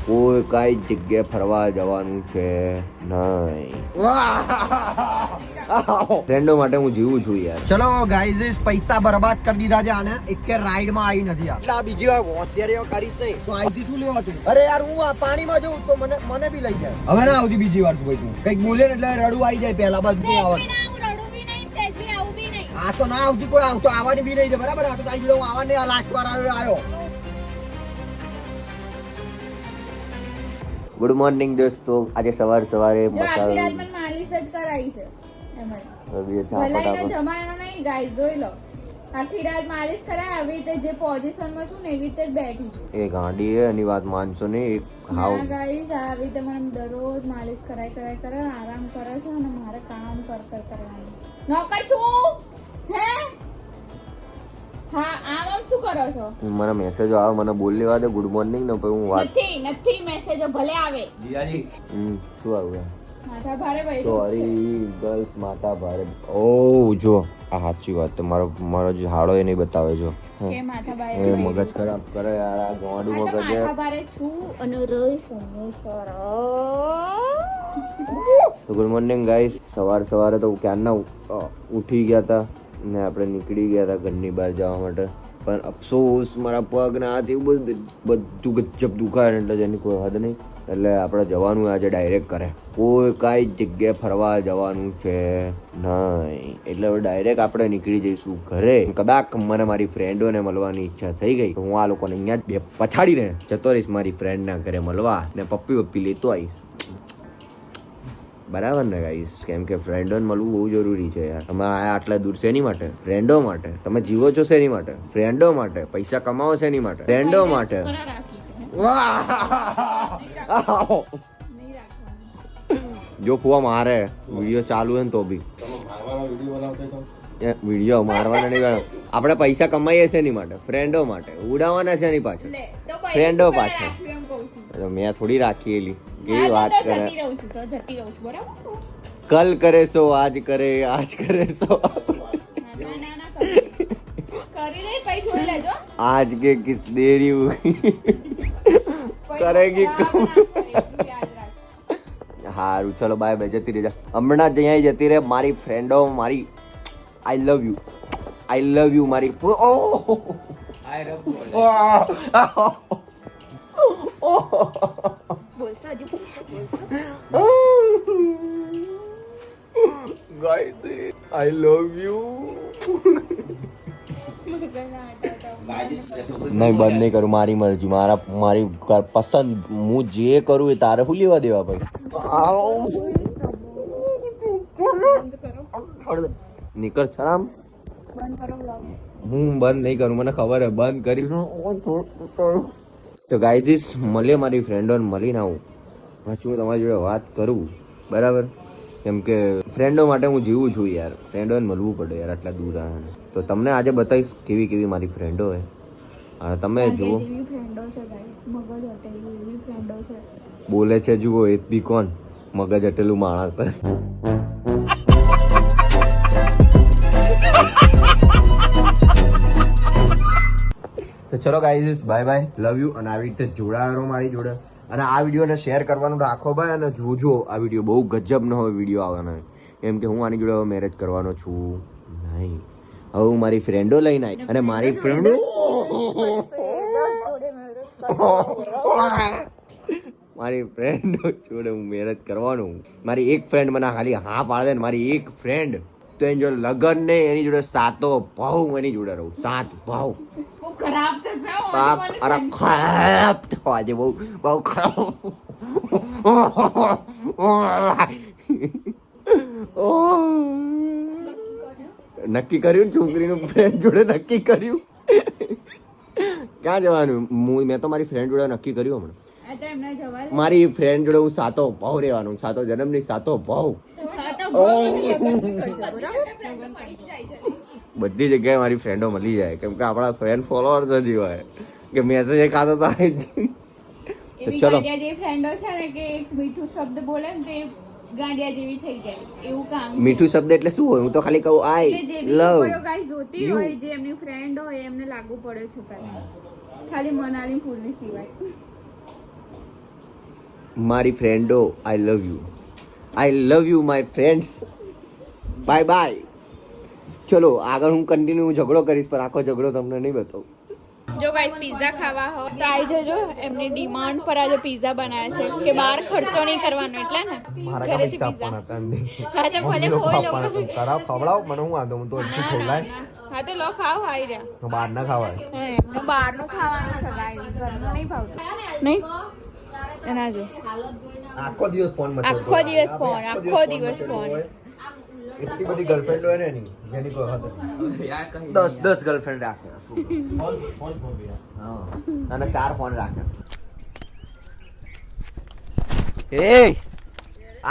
કોઈ કઈ જગ્યાએ ફરવા જવાનું છે નહીં. ફ્રેન્ડો માટે હું જીવું છું યાર. ચલો ગાઈઝ પૈસા બરબાદ કરી દીધા છે આને એક કે રાઈડ માં આવી નથી એટલે આ બીજી વાર હોશિયારીઓ કરીશ નહીં તો આઈથી શું લેવા તું? અરે યાર હું આ પાણીમાં જઉં તો મને બી લઈ જાય. હવે ના આવતી બીજી વાર તું ભાઈ તું કઈક બોલે ને એટલે રડું આવી જાય પહેલા બસ નહીં આવડે. આ તો ના આવતી કોઈ આવતો આવવાની બી નહીં છે બરાબર. આ તો તારી જોડે હું આવવાની આ લાસ્ટ વાર આવ્યો. ગુડ મોર્નિંગ દોસ્તો. આજે સવારે માલિશ જ કરાઈ છે ભલાઈનો જમાનો નહીં ગાઈસ જોઈ લો. આખી રાત માલિશ કરાય આવી રીતે જે પોઝિશનમાં છું ને એવી રીતે જ બેઠી છું. એ ગાંડી હે એની વાત માનશો નહીં. હા ગાઈસ આવી રીતે મને દરરોજ માલિશ કરાય આરામ કરે છે અને મારે કામ કરવાનું નોકર છું હે. હા આમ શું કરો છો? મને મેસેજો આવે મને બોલ લેવા દે ગુડ મોર્નિંગ ને પછી હું વાત નથી મેસેજો ભલે આવે. જીજાજી શું આવ્યું? માથા ભારે ભાઈ સોરી ગર્લ્સ માથા ભારે. ઓ જો આ સાચી વાત તો મારો જે હાડો એ નહીં બતાવે જો કે માથા ભારે એ મગજ ખરાબ કરે યાર. આ ગોંડું મગજ માથા ભારે છું અને રહીશ તો ગુડ મોર્નિંગ ગાઈસ. સવારે તો ક્યારના ઉઠી ગયા હતા ને આપણે નીકળી ગયા હતા ઘરની બહાર જવા માટે. પણ અફસોસ મારા પગ ને હાથ એવું બધું ગજબ દુખાય એટલે જેની કોઈ હદ નહીં. એટલે આપણે જવાનું આજે ડાયરેક્ટ કરે. કોઈ કઈ જગ્યાએ ફરવા જવાનું છે નહીં એટલે હવે ડાયરેક્ટ આપણે નીકળી જઈશું ઘરે. કદાચ મને મારી ફ્રેન્ડોને મળવાની ઈચ્છા થઈ ગઈ તો હું આ લોકોને અહીંયા જ પછાડીને જતો રહીશ મારી ફ્રેન્ડના ઘરે મળવા ને પપ્પી લેતો આવીશ. બરાબર ને ગાઈસ? કેમ કે ફ્રેન્ડોને મળવું બહુ જરૂરી છે યાર. તમે આયા આટલા દૂર શેની માટે? ફ્રેન્ડો માટે. તમે જીવો છો શેની માટે? ફ્રેન્ડો માટે. પૈસા કમાવો શેની માટે? ફ્રેન્ડો માટે. જો ફુવા મારે વિડીયો ચાલુ હે ને તો બી વિડીયો મારવાના નહીં. આપણે પૈસા કમાઈએ શેની માટે? ફ્રેન્ડો માટે. ઉડાવવાના છે એની પાછળ ફ્રેન્ડો પાછળ. મેં થોડી રાખી કેવી વાત કરે. કલ કરે સો આજ કરે સો आज के किस देरी हुई करेगी हारू. चलो बाय बाय. जती रह हमણાં જ અહીંયા જતી રહે મારી ફ્રેન્ડો. મારી આઈ લવ યુ મારી. Guys I love you. નહીં બંધ નહીં કરું. મારી મરજી મારી પસંદ. હું જે કરું એ તારે શું લેવા દેવા ભાઈ. નીકળ શરામ. હું બંધ નહીં કરું મને ખબર હે. બંધ કરી તો ગાઈઝ મળે મારી ફ્રેન્ડોને મળીને આવું પાછું હું તમારી જોડે વાત કરું બરાબર. કેમ કે ફ્રેન્ડો માટે હું જીવું છું યાર. ફ્રેન્ડોને મળવું પડે યાર આટલા દૂર આવે. તો તમને આજે બતાવીશ કેવી મારી ફ્રેન્ડો હે. તમે જુઓ બોલે છે જુઓ એ બી કોણ મગજ હટેલું માણસ. તો ચલો guys bye bye. Love you. અને આવી રીતે જોડાયો મારી જોડે. અને આ વિડીયોને શેર કરવાનું રાખો ભાઈ. અને જોજો આ વિડીયો બહુ ગજબ નો હવે વિડીયો આવવાનો. કેમ કે હું આની જોડે હવે મેરેજ કરવાનો છું નહીં. હવે હું મારી ફ્રેન્ડો લઈને આવી અને મારી ફ્રેન્ડો જોડે હું મેરેજ કરવાનું. મારી એક ફ્રેન્ડ મને ખાલી હા પાડે ને મારી એક ફ્રેન્ડ તો એની જોડે લગન ને એની જોડે સાતો ભાવ એની જોડે રહું. 7 ભાવ. અરે ખરાબ થવા આજે બહુ ખરાબ. નક્કી કર્યું છોકરીનું ફ્રેન્ડ જોડે નક્કી કર્યું. ક્યાં જવાનું? મેં તો મારી ફ્રેન્ડ જોડે નક્કી કર્યું હમણાં. મારી ફ્રેન્ડ જોડે હું સાતો ભાવ રહેવાનું. સાતો જન્મ ની સાતો ભાવ. બધી જગ્યાએ મારી ફ્રેન્ડો મળી જાય. કેમ કે આપણા ફ્રેન્ડ ફોલોઅર જ હોય કે મેસેજ ખાતો તો ચલો ફ્રેન્ડો છે ને કે એક મીઠું શબ્દ બોલે ને તે ગાંડિયા જેવી થઈ જાય એવું કામ. મીઠું શબ્દ એટલે શું હોય? હું તો ખાલી કહું આઈ લવ ગાઈસ જોતી હોય જે એમની ફ્રેન્ડ હોય એમને લાગુ પડે છે ખાલી મનાલી ફૂલની સિવાય. મારી ફ્રેન્ડો I love you my friends. Bye bye. ચલો આગળ હું કન્ટિન્યુ ઝઘડો કરીશ, પણ આખો ઝઘડો તમને નહીં બતાવું. જો ગાઈસ પિઝા ખાવા હો તો આવી જજો. એમની ડિમાન્ડ પર આજે પિઝા બનાવ્યા છે કે બહાર ખર્ચો નહીં કરવાનો, એટલે ને ઘરેથી પિઝા. હા તો ભલે કોઈ લોકો ખવડાવ મને હું વાંધો, હું તો હજી ખવડાય. હા તો લો ખાવ હાઈ રહ્યા. બહાર ના ખવાય. એમનું બહારનું ખાવાનું છે ગાઈસ, ઘરનું નહીં ભાવતું. નહીં એના જો આખો દિવસ ફોન માં આખો દિવસ ફોન. એટલી બધી ગર્લફ્રેન્ડ હોય ને એની, જેની કોઈ હદ નહીં. 10 ગર્લફ્રેન્ડ રાખે. અને 4 ફોન રાખે. એ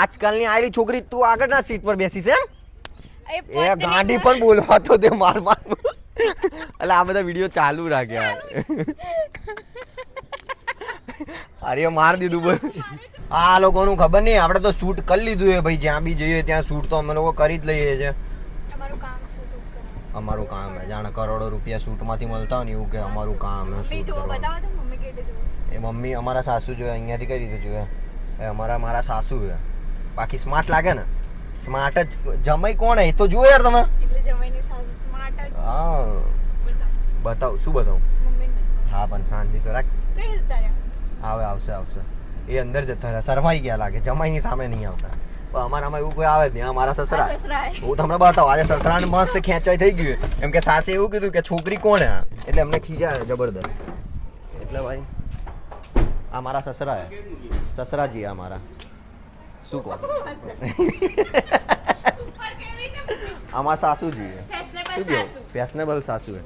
આજકાલની આયેલી છોકરી તું આગળના સીટ પર બેસી છે એ ગાડી પણ બોલવા તો દે માર એટલે આ બધા વિડીયો ચાલુ રાખ્યા. અરે માર દીધું બોલ. આ લોકોનું ખબર નહીં, આપણે તો શૂટ કરી લીધું છે ભાઈ. જ્યાં બી જઈએ ત્યાં શૂટ તો અમે લોકો કરી જ લઈએ છીએ. અમારું કામ છે જાણે કરોડો રૂપિયા શૂટમાંથી મળતા હોય ને એવું કે અમારું કામ છે. એ મમ્મી અમારા સાસુ જોઈએ, અહીંયાથી કઈ રીતે જોઈએ? મારા સાસુ છે. બાકી સ્માર્ટ લાગે ને, સ્માર્ટ જ. જમાઈ કોણ એ તો જુઓ યાર તમે. હા બતાવ. શું બતાવું? હા પણ શાંતિ તો રાખ. આવશે એ અંદર જતા રહ્યા. શરમાઈ ગયા લાગે, જમાઈની સામે નહીં આવતા. પણ અમારામાં એવું કોઈ આવે જ નહીં. અમારા સસરા, હું તમને બતાવું. આજે સસરાને મસ્ત ખેંચાઈ થઈ ગયું. એમ કે સાસે એવું કીધું કે છોકરી કોણ હે, એટલે અમને ખીજા જબરદસ્ત. એટલે ભાઈ આ મારા સસરા હે, સસરાજી અમારા. શું કહો? આમાં સાસુજી હે. શું કહો? ફેશનેબલ સાસુ હે.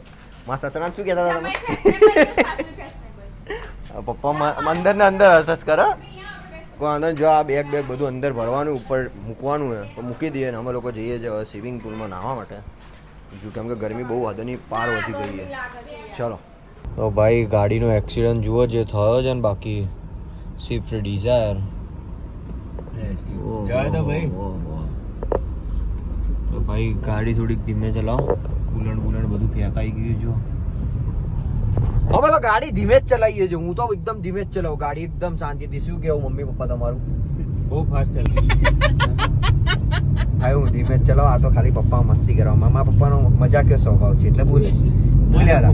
મારા સસરાને શું કહેતા હતા તમે? પપ્પા અંદર ને અંદર હસસ કરે. કોઈ અંદર જો આ બેગ બધું અંદર ભરવાનું, ઉપર મૂકવાનું હોય તો મૂકી દઈએ ને અમે લોકો જઈએ છીએ સ્વિમિંગ પુલમાં નાહવા માટે. કેમ કે ગરમી બહુ હદની પાર વધી ગઈ છે. ચલો તો ભાઈ ગાડીનો એક્સિડન્ટ જુઓ જે થયો છે ને. બાકી સ્વિફ્ટ ડિઝાયર ભાઈ ગાડી થોડીક ધીમે ચલાવો. કુલણ બધું ફેંકાઈ ગયું. જો અમે તો ગાડી ધીમે જ ચલાવીએ છીએ. હું તો એકદમ ધીમે જ ચલાવું ગાડી, એકદમ શાંતિથી. શું કેવું મમ્મી પપ્પા તમારું? બહુ ફાસ્ટ ચલાવે. હું ધીમે જ ચલાવું. આ તો ખાલી પપ્પા મસ્તી કરવા. મામા પપ્પાનો મજાકિયો સ્વભાવ છે એટલે બોલ્યા.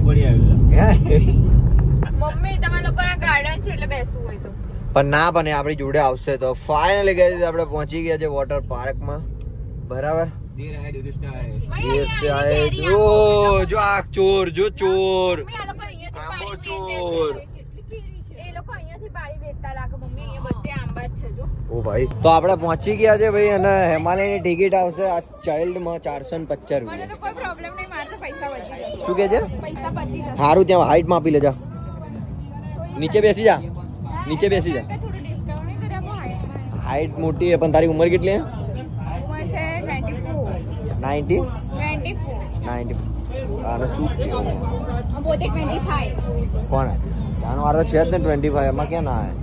મમ્મી તમારા લોકોના ગાર્ડન છે એટલે બેસવું હોય તો. પણ ના બને, આપણી જોડે આવશે તો. ફાઇનલી ગાઈસ આપણે પહોંચી ગયા છે વોટર પાર્કમાં. બરાબર. જો આ ચોર, જો ચોર, આંબો ચોર. ઓ ભાઈ તો આપણે પહોંચી ગયા છે ભાઈ. અને હિમાલયની ટિકિટ આવશે આ ચાઇલ્ડમાં 450 રૂપિયા. કોઈ પ્રોબ્લેમ નહીં, મારે તો પૈસા બચી જશે. શું કે છે? પૈસા બચી જશે. સારું ત્યાં હાઈટ માપી લેજા. નીચે બેસી જા. નીચે બેસી જા. થોડું ડિસ્કાઉન્ટ નહીં કરી આપો હાઈટમાં. હાઈટ મોટી છે પણ તારી ઉંમર કેટલી છે? ઉંમર છે 90. 24. આને શું છે? પોતે 25. કોણ આનો વાર તો છે જ ને 25. એમાં ક્યાં ના આવે?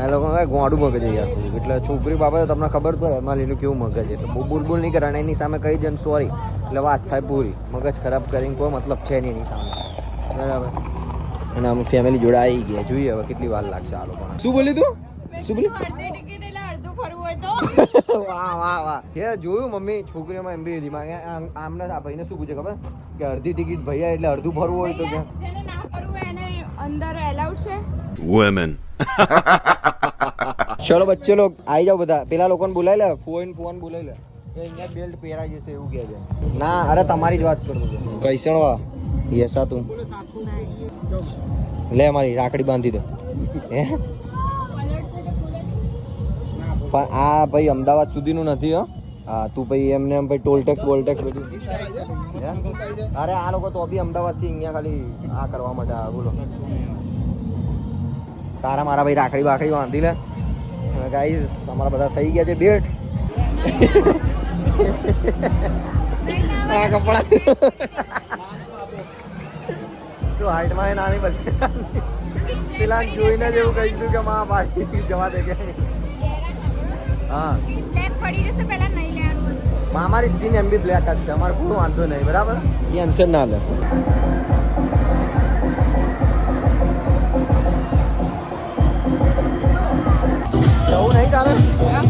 એ લોકો કઈ ગોંડું મગજ યાર. એટલે છોકરી બાબતે તમને ખબર તો એમાં એનું કેવું મગજ. એટલે બહુ બોલ નહીં કરે. એની સામે કહી દે સોરી એટલે વાત થાય પૂરી. મગજ ખરાબ કરીને કોઈ મતલબ છે નહીં એની સામે. બરાબર. અને અમે ફેમિલી જોડે આવી ગયા. જોઈએ હવે કેટલી વાર લાગશે આ લોકો. શું બોલી તું? શું બોલી? અડધી ટિકિટ એટલે અડધું ફરવું હોય તો. વાહ એ જોયું મમ્મી. છોકરીઓમાં એમ બી આમને આ ભાઈને શું પૂછે ખબર કે અડધી ટિકિટ ભૈયા એટલે અડધું ફરવું હોય તો કે જેને ના ફરવું હોય એને અંદર એલાઉડ છે. women ચલો બચ્ચે લોગ આવી જાઓ બધા. પેલા લોકોને બોલાવી લે. ફોન બોલાવી લે. અહીંયા બેલ્ટ પહેરાઈ જશે એવું કહે છે. ના અરે તમારી જ વાત કરું છું. કૈસણવા યસા તું લે મારી રાખડી બાંધી દે. હે પણ આ ભાઈ અમદાવાદ સુધીનું નથી. હા તું ભાઈ એમને એમ ભાઈ ટોલ ટેક્સ બોલટેક્સ બધું. અરે આ લોકો તો બી અમદાવાદથી અહીંયા ખાલી આ કરવા માટે આ બોલો. તારા મારા ભાઈ રાખડી બાંધી લે. ગાઈસ અમારા બધા થઈ ગયા છે બેટ. આ કપડા તો હાઈટમાં નાની બધી. પેલા જોઈને જ એવું કહી દીધું કે માં પાડી જવા દે કે. હા બ્લેક પડી જશે, પહેલા નહીં લેવાનું હતું. અમારી સ્કીન એમ બી બ્લેક જ છે. અમારે કોઈ વાંધો નહીં. બરાબર. ટેન્શન ના લે.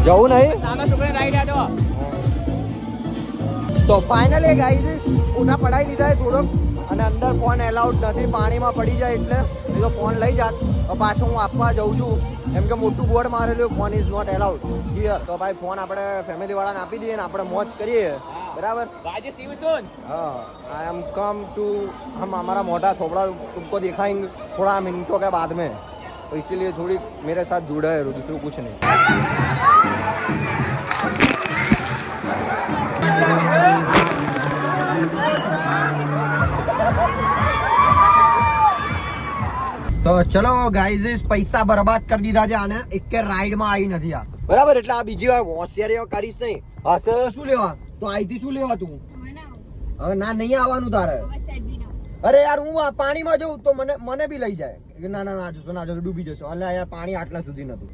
જવું નહીં નાના છોકરાને રાઈડ આડો. તો ફાઇનલી ગાઈસ ઉના પડાઈ લીધા છે થોડોક અને અંદર ફોન એલાઉડ નથી પાણીમાં પડી જાય એટલે નહીં તો ફોન લઈ જાત તો પાછો હું આપવા જઉં છું એમ કે મોટું બોર્ડ મારેલું phone is not allowed clear તો ભાઈ ફોન આપણે ફેમિલી વાળાને આપી દઈએ ને આપણે મોજ કરીએ બરાબર बाजी सी यू सून. हाँ आई एम कम टू हम हमारा मोटा थोड़ा तुमको दिखाएंगे थोड़ा मिनटों के बाद में तो इसीलिए थोड़ी मेरे साथ जुड़ा है दूसरों कुछ नहीं તો ચલો ગાઈઝ પૈસા બરબાદ કરી દીધા છે આને એક કે રાઈડ માં આવી નથી આ બરાબર એટલે આ બીજી વાર હોશિયારી કરીશ નહીં હા સર શું લેવા તો અહીંથી શું લેવા તું હવે ના નહીં આવવાનું તારે અરે યાર હું આ પાણીમાં જઉં તો મને બી લઈ જાય કે ના ના ના જશો ના જશો ડૂબી જશો એટલે યાર પાણી આટલા સુધી નતું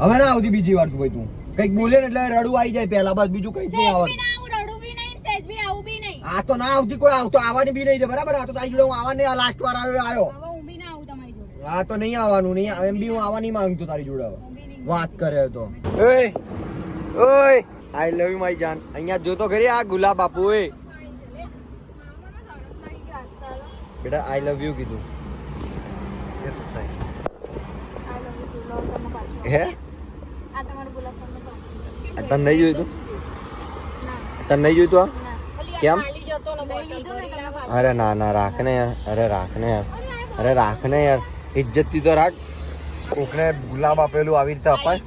હવે ના આવતી બીજી વાર તું ભાઈ તું કઈક બોલે ને એટલે રડું આવી જાય પેલા બસ બીજું કઈ નહીં આવડતું આ તો ના આવતી કોઈ આવતો આવવાની બી નહીં છે બરાબર આ તો તારી જોડે હું આવવાની આ લાસ્ટ વાર આવ્યો હા તો નહીં આવવાનું નહીં એમ બી હું આવવાની માંગતો તારી જોડે હવે વાત કરે તો ઓય ઓય આઈ લવ યુ માય જાન અહીંયા જોતો ખરી આ ગુલાબ બાપુ ઓય બેટા આઈ લવ યુ કીધું હે તને નહીં જોયું તું તને નહીં જોયું તું કેમ અરે ના ના રાખ ને યાર અરે રાખ ને યાર અરે રાખ ને યાર ઇજ્જત થી તો રાખ કોકને ગુલાબ આપેલું આવી રીતે અપાય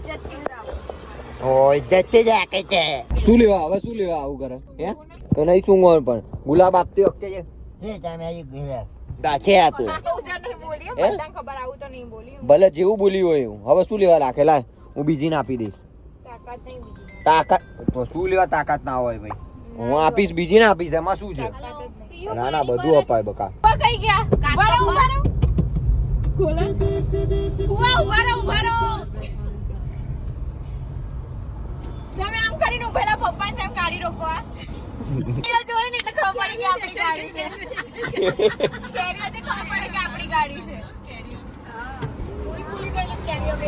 ઓ ઇજ્જત થી જ રાખે છે શું લેવા હવે શું લેવા આવું કરે હે તો નહીં શું પણ ગુલાબ આપતી વખતે છે હે તમે આવી ગુલાબ દાખે આ તો ભલે જેવું બોલ્યું હોય એવું હવે શું લેવા રાખેલા હું બીજીને આપી દઈશ તાકાત તો શું લેવા તાકાત ના હોય ભાઈ હું આપીશ બીજીને આપીશ એમાં શું છે ના ના બધું અપાય બકા કઈ ગયા તમે આમ કરીને ઉભેલા પપ્પાને તેમ ગાડી રોકવા જોઈ ને એટલે ખબર પડી કે આપણી ગાડી છે કેરીઓથી ખબર પડે કે આપણી ગાડી છે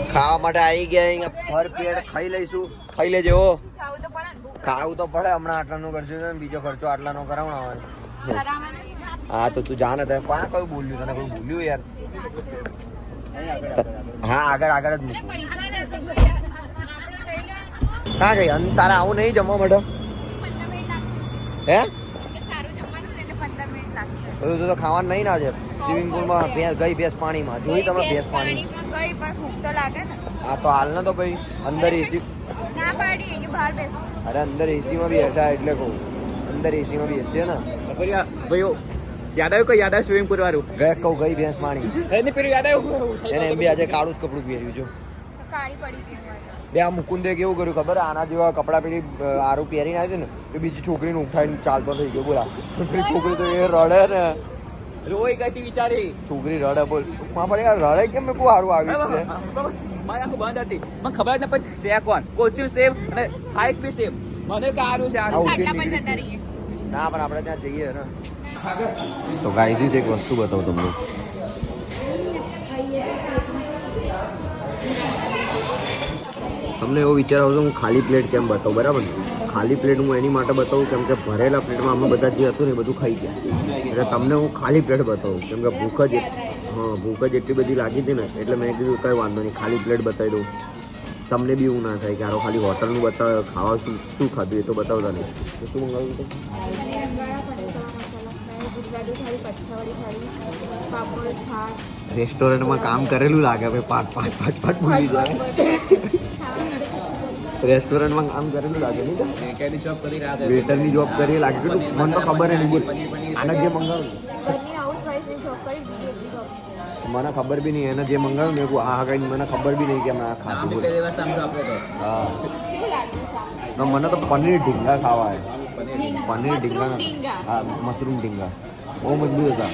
ખાવા માટે આવી ગયા અહીંયા ભર પેટ ખાઈ લઈશું ખાઈ લેજો ખાવું તો પડે હમણાં આટલાનું કરશું ને બીજો ખર્ચો આટલાનો કરાવવાનો હા તો તું જાને તને કોણ કયું બોલ્યું તને કોઈ બોલ્યું યાર હા આગળ આગળ જ મૂક ક્યાં ગઈ તારે આવું નહીં જમવા માટે હે બધું તો ખાવાનું નહીં ના છે સ્વિમિંગ પુલમાં ગઈ ભેંસ પાણીમાં જોઈ તમે ભેંસ પાણી હા તો હાલ ને તો ભાઈ અંદર એસી અરે અંદર એસી માં બી હશે એટલે કહું અંદર એસી માં બી હશે ને ભાઈઓ યાદ આવ્યું કઈ યાદ આવ્યું સ્વિમિંગ પુલ વાળું ગયા કહું ગઈ ભેંસ પાણી એને પેલું યાદ આવ્યું એને એમ બી આજે કાળું જ કપડું પહેર્યું જો બે આ મુકુંદે કેવું કર્યું ખબર આના જેવા કપડા પેલી આરું પહેરીને આવી ને એ બીજી છોકરીને ઉઠાઈને ચાલતો થઈ ગયો બોલા પેલી છોકરી તો એ રડે ને રોઈ ગઈ વિચારી છોકરી રડે બોલ માં પડે યાર રડે કેમ મેં કોઈ સારું આવ્યું છે મારી આખું બંધ હતી મને ખબર જ ન પડી છે કોણ કોસ્ચ્યુમ સેમ અને હાઈટ બી સેમ મને કે સારું છે ના પણ આપણે ત્યાં જઈએ ને તો ગાઈઝ એક વસ્તુ બતાવું તમને તમને એવો વિચાર આવતો હું ખાલી પ્લેટ કેમ બતાવું બરાબર ને ખાલી પ્લેટ હું એની માટે બતાવું કેમ કે ભરેલા પ્લેટમાં અમે બધા જે હતું ને એ બધું ખાઈ ગયા એટલે તમને હું ખાલી પ્લેટ બતાવું કેમ કે ભૂખ જ ભૂખ જ એટલી બધી લાગી હતી ને એટલે મેં કીધું કંઈ વાંધો નહીં ખાલી પ્લેટ બતાવી દઉં તમને બી એવું ના થાય કે આરો ખાલી હોટલનું બતાવે ખાવા શું ખાધું એ તો બતાવતા નહીં તો શું મંગાવ્યું હતું રેસ્ટોરન્ટમાં કામ કરેલું લાગે ભાઈ પાંચ ભૂલી જાય રેસ્ટોરન્ટમાં કામ કરેલું લાગે નહીં વેટરની જોબ કરી રહ્યા હતા વેટરની જોબ કરી લાગે કેટલું મને તો ખબર નહીં બોલ આના જે મંગાવ્યું મને ખબર બી નહીં એને જે મંગાવ્યું મેં આ કઈ મને ખબર બી નહીં કે મેં આ ખાધું બોલ હા તો મને તો પનીર ઢીંગા ખાવા હે પનીર ઢીંગા હા મશરૂમ ઢીંગા બહુ મજબૂત હતા